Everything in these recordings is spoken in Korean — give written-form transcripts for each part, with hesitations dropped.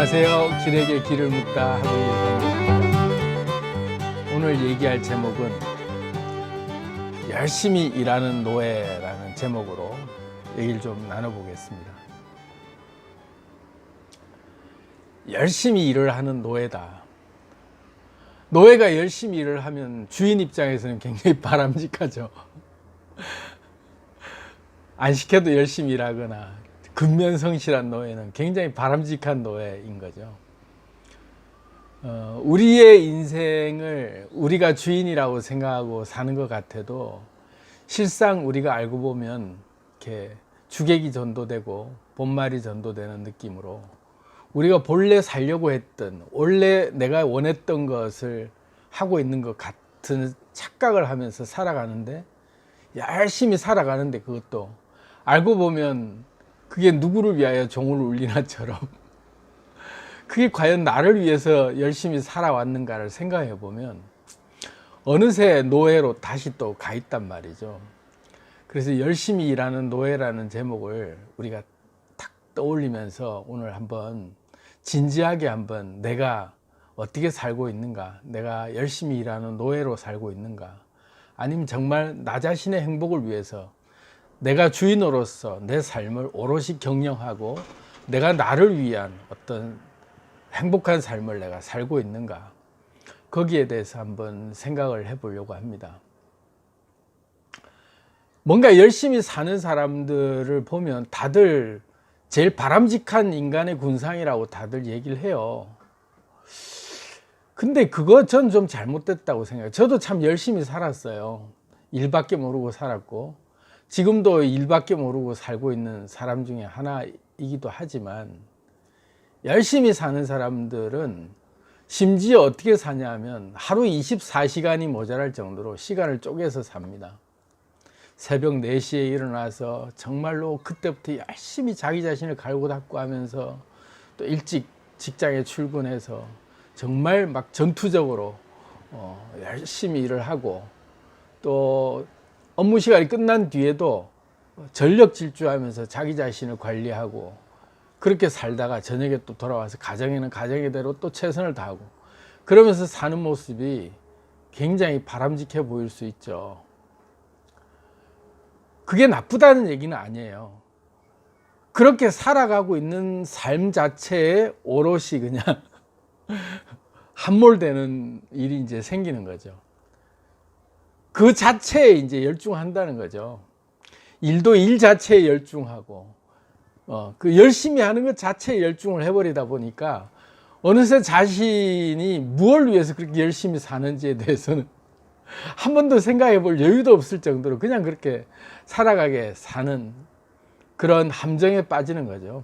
안녕하세요. 길에게 길을 묻다 하루이입니다. 오늘 얘기할 제목은 열심히 일하는 노예라는 제목으로 얘기를 좀 나눠보겠습니다. 열심히 일을 하는 노예다. 노예가 열심히 일을 하면 주인 입장에서는 굉장히 바람직하죠. 안 시켜도 열심히 일하거나 근면성실한 노예는 굉장히 바람직한 노예인 거죠. 우리의 인생을 우리가 주인이라고 생각하고 사는 것 같아도 실상 우리가 알고 보면 이렇게 주객이 전도되고 본말이 전도되는 느낌으로 우리가 본래 살려고 했던 원래 내가 원했던 것을 하고 있는 것 같은 착각을 하면서 살아가는데 열심히 살아가는데 그것도 알고 보면 그게 누구를 위하여 종을 울리나처럼 그게 과연 나를 위해서 열심히 살아왔는가를 생각해 보면 어느새 노예로 다시 또 가 있단 말이죠. 그래서 열심히 일하는 노예라는 제목을 우리가 탁 떠올리면서 오늘 한번 진지하게 한번 내가 어떻게 살고 있는가, 내가 열심히 일하는 노예로 살고 있는가, 아니면 정말 나 자신의 행복을 위해서 내가 주인으로서 내 삶을 오롯이 경영하고 내가 나를 위한 어떤 행복한 삶을 내가 살고 있는가, 거기에 대해서 한번 생각을 해보려고 합니다. 뭔가 열심히 사는 사람들을 보면 다들 제일 바람직한 인간의 군상이라고 다들 얘기를 해요. 근데 그거 전 좀 잘못됐다고 생각해요. 저도 참 열심히 살았어요. 일밖에 모르고 살았고 지금도 일밖에 모르고 살고 있는 사람 중에 하나이기도 하지만, 열심히 사는 사람들은 심지어 어떻게 사냐 하면 하루 24시간이 모자랄 정도로 시간을 쪼개서 삽니다. 새벽 4시에 일어나서 정말로 그때부터 열심히 자기 자신을 갈고 닦고 하면서 또 일찍 직장에 출근해서 정말 막 전투적으로 열심히 일을 하고, 또 업무 시간이 끝난 뒤에도 전력 질주하면서 자기 자신을 관리하고 그렇게 살다가 저녁에 또 돌아와서 가정에는 가정의대로 또 최선을 다하고 그러면서 사는 모습이 굉장히 바람직해 보일 수 있죠. 그게 나쁘다는 얘기는 아니에요. 그렇게 살아가고 있는 삶 자체에 오롯이 그냥 함몰되는 일이 이제 생기는 거죠. 그 자체에 이제 열중한다는 거죠. 일도 일 자체에 열중하고, 그 열심히 하는 것 자체에 열중을 해버리다 보니까 어느새 자신이 무엇을 위해서 그렇게 열심히 사는지에 대해서는 한 번도 생각해 볼 여유도 없을 정도로 그냥 그렇게 살아가게 사는 그런 함정에 빠지는 거죠.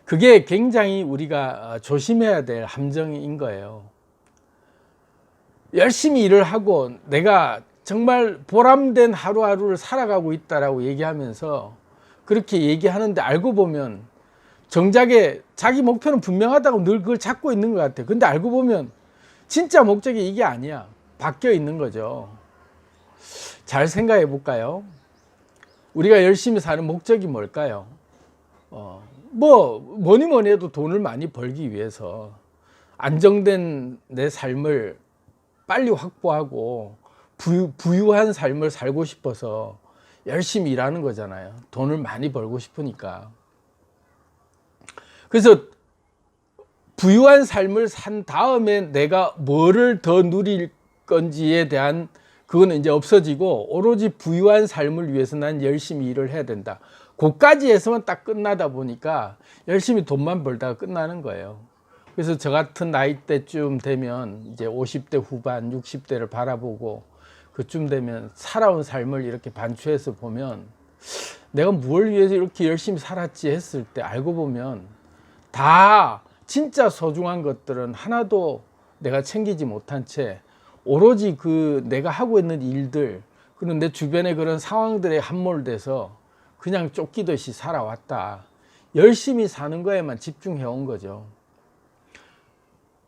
그게 굉장히 우리가 조심해야 될 함정인 거예요. 열심히 일을 하고 내가 정말 보람된 하루하루를 살아가고 있다라고 얘기하면서 그렇게 얘기하는데 알고 보면 정작에 자기 목표는 분명하다고 늘 그걸 찾고 있는 것 같아요. 근데 알고 보면 진짜 목적이 이게 아니야. 바뀌어 있는 거죠. 잘 생각해 볼까요? 우리가 열심히 사는 목적이 뭘까요? 뭐니 해도 돈을 많이 벌기 위해서 안정된 내 삶을 빨리 확보하고 부유한 삶을 살고 싶어서 열심히 일하는 거잖아요. 돈을 많이 벌고 싶으니까. 그래서 부유한 삶을 산 다음에 내가 뭐를 더 누릴 건지에 대한 그거는 이제 없어지고 오로지 부유한 삶을 위해서 난 열심히 일을 해야 된다. 그까지 해서만 딱 끝나다 보니까 열심히 돈만 벌다가 끝나는 거예요. 그래서 저 같은 나이대쯤 되면 이제 50대 후반, 60대를 바라보고 그쯤 되면 살아온 삶을 이렇게 반추해서 보면 내가 뭘 위해서 이렇게 열심히 살았지 했을 때 알고 보면 다 진짜 소중한 것들은 하나도 내가 챙기지 못한 채 오로지 그 내가 하고 있는 일들, 그리고 내 주변의 그런 상황들에 함몰돼서 그냥 쫓기듯이 살아왔다. 열심히 사는 거에만 집중해 온 거죠.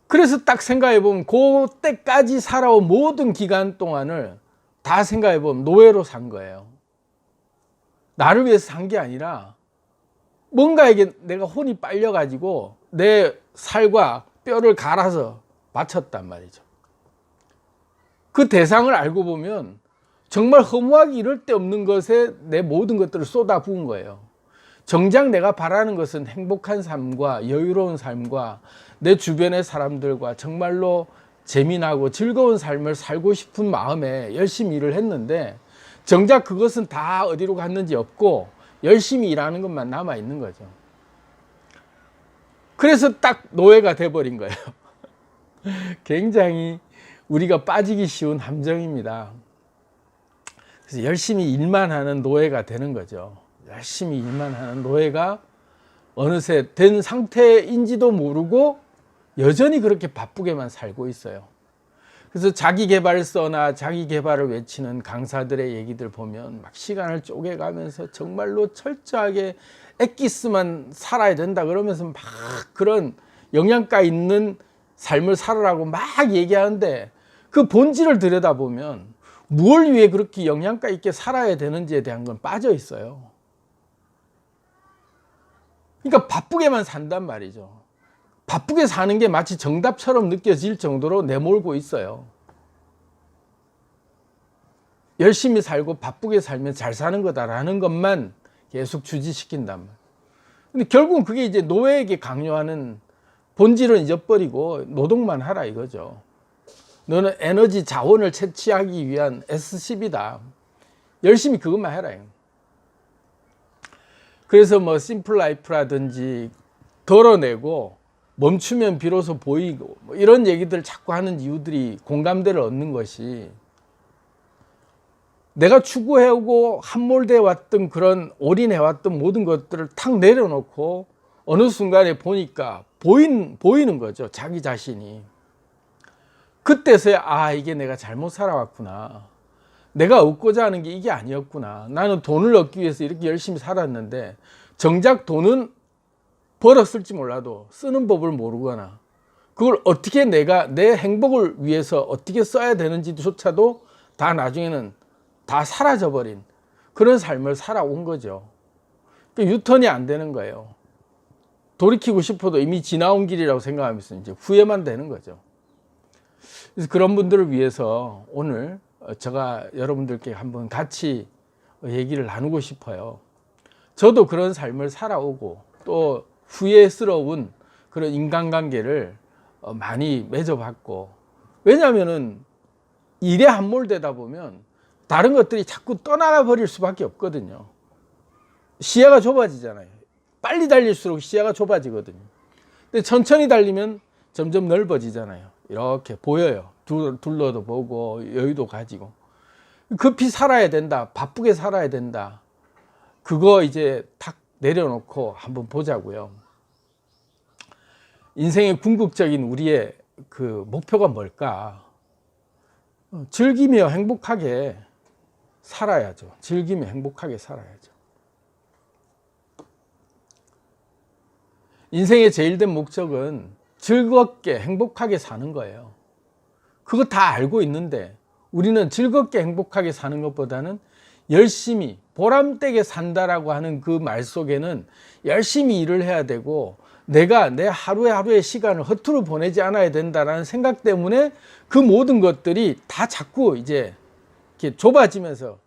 그래서 딱 생각해 보면 그때까지 살아온 모든 기간 동안을 다 생각해 보면 노예로 산 거예요. 나를 위해서 산 게 아니라 뭔가에게 내가 혼이 빨려가지고 내 살과 뼈를 갈아서 바쳤단 말이죠. 그 대상을 알고 보면 정말 허무하기 이럴 데 없는 것에 내 모든 것들을 쏟아 부은 거예요. 정작 내가 바라는 것은 행복한 삶과 여유로운 삶과 내 주변의 사람들과 정말로 재미나고 즐거운 삶을 살고 싶은 마음에 열심히 일을 했는데 정작 그것은 다 어디로 갔는지 없고 열심히 일하는 것만 남아 있는 거죠. 그래서 딱 노예가 돼버린 거예요. 굉장히 우리가 빠지기 쉬운 함정입니다. 그래서 열심히 일만 하는 노예가 되는 거죠. 열심히 일만 하는 노예가 어느새 된 상태인지도 모르고 여전히 그렇게 바쁘게만 살고 있어요. 그래서 자기계발서나 자기계발을 외치는 강사들의 얘기들 보면 막 시간을 쪼개가면서 정말로 철저하게 엑기스만 살아야 된다 그러면서 막 그런 영양가 있는 삶을 살으라고 막 얘기하는데 그 본질을 들여다보면 무엇을 위해 그렇게 영양가 있게 살아야 되는지에 대한 건 빠져 있어요. 그러니까 바쁘게만 산단 말이죠. 바쁘게 사는 게 마치 정답처럼 느껴질 정도로 내몰고 있어요. 열심히 살고 바쁘게 살면 잘 사는 거다라는 것만 계속 주지시킨단 말이에요. 근데 결국은 그게 이제 노예에게 강요하는 본질은 잊어버리고 노동만 하라 이거죠. 너는 에너지 자원을 채취하기 위한 S10이다. 열심히 그것만 해라. 그래서 뭐 심플 라이프라든지 덜어내고 멈추면 비로소 보이고 뭐 이런 얘기들을 자꾸 하는 이유들이 공감대를 얻는 것이 내가 추구해오고 함몰되어 왔던 그런 올인해왔던 모든 것들을 탁 내려놓고 어느 순간에 보니까 보이는 거죠. 자기 자신이. 그때서야 아 이게 내가 잘못 살아왔구나. 내가 얻고자 하는 게 이게 아니었구나. 나는 돈을 얻기 위해서 이렇게 열심히 살았는데 정작 돈은 벌었을지 몰라도 쓰는 법을 모르거나 그걸 어떻게 내가 내 행복을 위해서 어떻게 써야 되는지조차도 다 나중에는 다 사라져버린 그런 삶을 살아온 거죠. 그러니까 유턴이 안 되는 거예요. 돌이키고 싶어도 이미 지나온 길이라고 생각하면서 이제 후회만 되는 거죠. 그래서 그런 분들을 위해서 오늘 제가 여러분들께 한번 같이 얘기를 나누고 싶어요. 저도 그런 삶을 살아오고 또 후회스러운 그런 인간관계를 많이 맺어봤고 왜냐하면은 일에 함몰되다 보면 다른 것들이 자꾸 떠나가 버릴 수밖에 없거든요. 시야가 좁아지잖아요. 빨리 달릴수록 시야가 좁아지거든요. 근데 천천히 달리면 점점 넓어지잖아요. 이렇게 보여요. 둘러도 보고 여유도 가지고 급히 살아야 된다. 바쁘게 살아야 된다. 그거 이제 탁 내려놓고 한번 보자고요. 인생의 궁극적인 우리의 그 목표가 뭘까? 즐기며 행복하게 살아야죠. 즐기며 행복하게 살아야죠. 인생의 제일 된 목적은 즐겁게 행복하게 사는 거예요. 그거 다 알고 있는데 우리는 즐겁게 행복하게 사는 것보다는 열심히 보람되게 산다라고 하는 그 말 속에는 열심히 일을 해야 되고 내가 내 하루의 시간을 허투루 보내지 않아야 된다라는 생각 때문에 그 모든 것들이 다 자꾸 이제 이렇게 좁아지면서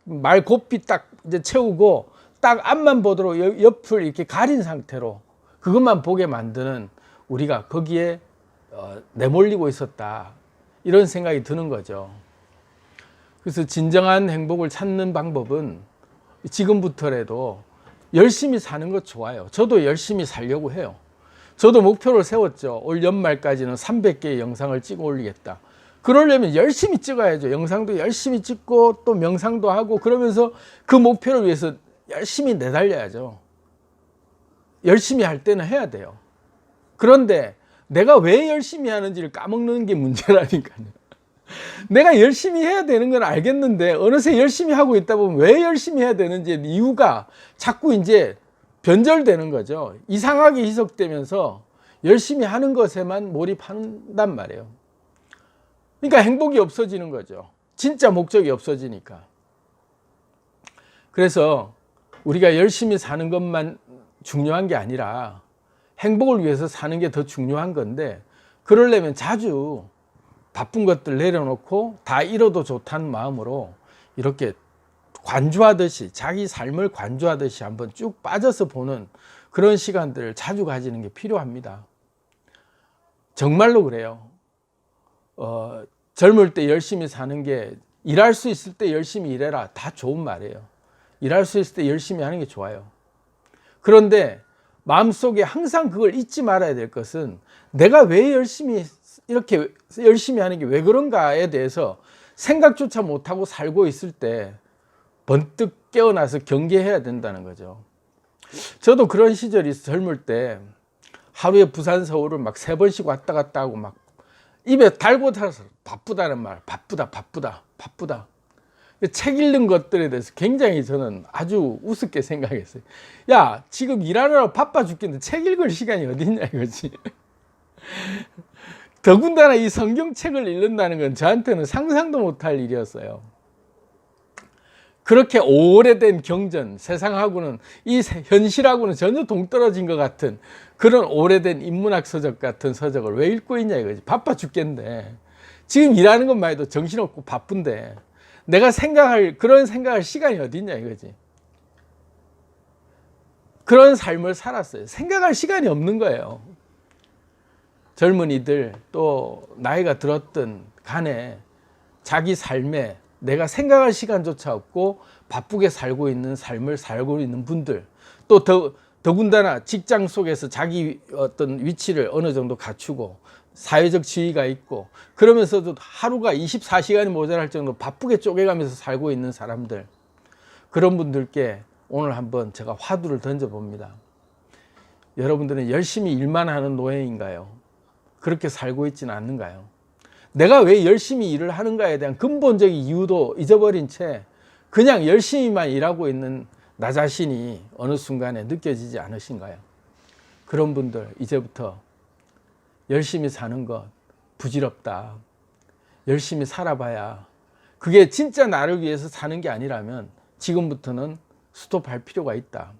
말 곱비 딱 이제 채우고 딱 앞만 보도록 옆을 이렇게 가린 상태로 그것만 보게 만드는 우리가 거기에 내몰리고 있었다. 이런 생각이 드는 거죠. 그래서 진정한 행복을 찾는 방법은 지금부터라도 열심히 사는 것 좋아요. 저도 열심히 살려고 해요. 저도 목표를 세웠죠. 올 연말까지는 300개의 영상을 찍어 올리겠다. 그러려면 열심히 찍어야죠. 영상도 열심히 찍고 또 명상도 하고 그러면서 그 목표를 위해서 열심히 내달려야죠. 열심히 할 때는 해야 돼요. 그런데 내가 왜 열심히 하는지를 까먹는 게 문제라니까요. 내가 열심히 해야 되는 건 알겠는데 어느새 열심히 하고 있다 보면 왜 열심히 해야 되는지 이유가 자꾸 이제 변절되는 거죠. 이상하게 희석되면서 열심히 하는 것에만 몰입한단 말이에요. 그러니까 행복이 없어지는 거죠. 진짜 목적이 없어지니까. 그래서 우리가 열심히 사는 것만 중요한 게 아니라 행복을 위해서 사는 게 더 중요한 건데, 그러려면 자주 바쁜 것들 내려놓고 다 잃어도 좋다는 마음으로 이렇게 관주하듯이, 자기 삶을 관주하듯이 한번 쭉 빠져서 보는 그런 시간들을 자주 가지는 게 필요합니다. 정말로 그래요. 젊을 때 열심히 사는 게, 일할 수 있을 때 열심히 일해라, 다 좋은 말이에요. 일할 수 있을 때 열심히 하는 게 좋아요. 그런데 마음속에 항상 그걸 잊지 말아야 될 것은, 내가 왜 이렇게 열심히 하는 게 왜 그런가에 대해서 생각조차 못하고 살고 있을 때 번뜩 깨어나서 경계해야 된다는 거죠. 저도 그런 시절이 젊을 때 하루에 부산 서울을 막 3번씩 왔다 갔다 하고 막 입에 달고 살아서 바쁘다는 말, 바쁘다. 책 읽는 것들에 대해서 굉장히 저는 아주 우습게 생각했어요. 야, 지금 일하느라 바빠 죽겠는데 책 읽을 시간이 어딨냐 이거지. 더군다나 이 성경책을 읽는다는 건 저한테는 상상도 못할 일이었어요. 그렇게 오래된 경전, 세상하고는, 이 현실하고는 전혀 동떨어진 것 같은 그런 오래된 인문학 서적 같은 서적을 왜 읽고 있냐 이거지. 바빠 죽겠는데, 지금 일하는 것만 해도 정신없고 바쁜데 내가 그런 생각할 시간이 어디 있냐 이거지. 그런 삶을 살았어요. 생각할 시간이 없는 거예요. 젊은이들, 또 나이가 들었던 간에 자기 삶에 내가 생각할 시간조차 없고 바쁘게 살고 있는 삶을 살고 있는 분들, 또 더군다나 직장 속에서 자기 어떤 위치를 어느 정도 갖추고 사회적 지위가 있고 그러면서도 하루가 24시간이 모자랄 정도로 바쁘게 쪼개가면서 살고 있는 사람들, 그런 분들께 오늘 한번 제가 화두를 던져봅니다. 여러분들은 열심히 일만 하는 노예인가요? 그렇게 살고 있지는 않는가요? 내가 왜 열심히 일을 하는가에 대한 근본적인 이유도 잊어버린 채 그냥 열심히만 일하고 있는 나 자신이 어느 순간에 느껴지지 않으신가요? 그런 분들, 이제부터 열심히 사는 것 부질없다. 열심히 살아봐야, 그게 진짜 나를 위해서 사는 게 아니라면 지금부터는 스톱할 필요가 있다.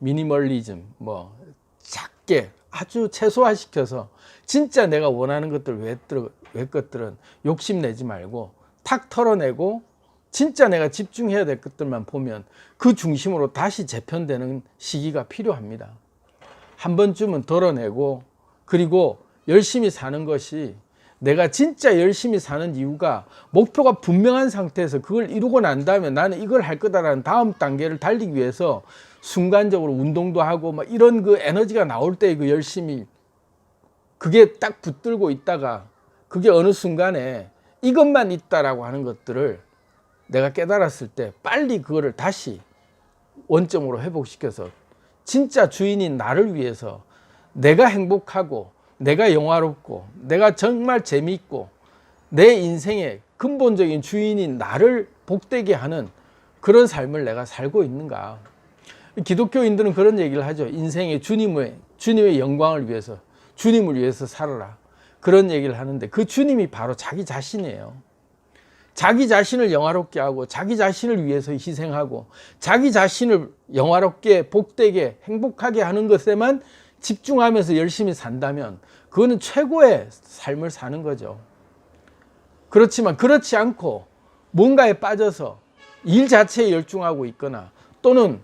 미니멀리즘, 작게 아주 최소화시켜서 진짜 내가 원하는 것들 외것들은 욕심내지 말고 탁 털어내고 진짜 내가 집중해야 될 것들만 보면 그 중심으로 다시 재편되는 시기가 필요합니다. 한 번쯤은 덜어내고, 그리고 열심히 사는 것이, 내가 진짜 열심히 사는 이유가 목표가 분명한 상태에서 그걸 이루고 난 다음에 나는 이걸 할 거다라는 다음 단계를 달리기 위해서 순간적으로 운동도 하고 막 이런 그 에너지가 나올 때 그 열심히, 그게 딱 붙들고 있다가 그게 어느 순간에 이것만 있다라고 하는 것들을 내가 깨달았을 때 빨리 그거를 다시 원점으로 회복시켜서 진짜 주인인 나를 위해서, 내가 행복하고 내가 영화롭고 내가 정말 재미있고 내 인생의 근본적인 주인인 나를 복되게 하는 그런 삶을 내가 살고 있는가. 기독교인들은 그런 얘기를 하죠. 인생의 주님의 영광을 위해서, 주님을 위해서 살아라, 그런 얘기를 하는데, 그 주님이 바로 자기 자신이에요. 자기 자신을 영화롭게 하고 자기 자신을 위해서 희생하고 자기 자신을 영화롭게 복되게 행복하게 하는 것에만 집중하면서 열심히 산다면 그거는 최고의 삶을 사는 거죠. 그렇지만 그렇지 않고 뭔가에 빠져서 일 자체에 열중하고 있거나, 또는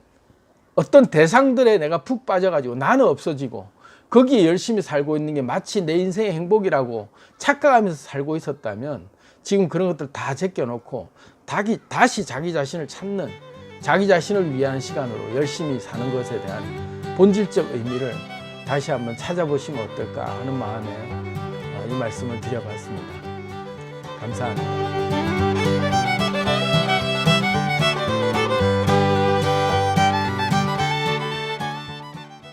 어떤 대상들에 내가 푹 빠져가지고 나는 없어지고 거기에 열심히 살고 있는 게 마치 내 인생의 행복이라고 착각하면서 살고 있었다면, 지금 그런 것들 다 제껴놓고 다시 자기 자신을 찾는, 자기 자신을 위한 시간으로 열심히 사는 것에 대한 본질적 의미를 다시 한번 찾아보시면 어떨까 하는 마음에 이 말씀을 드려봤습니다. 감사합니다.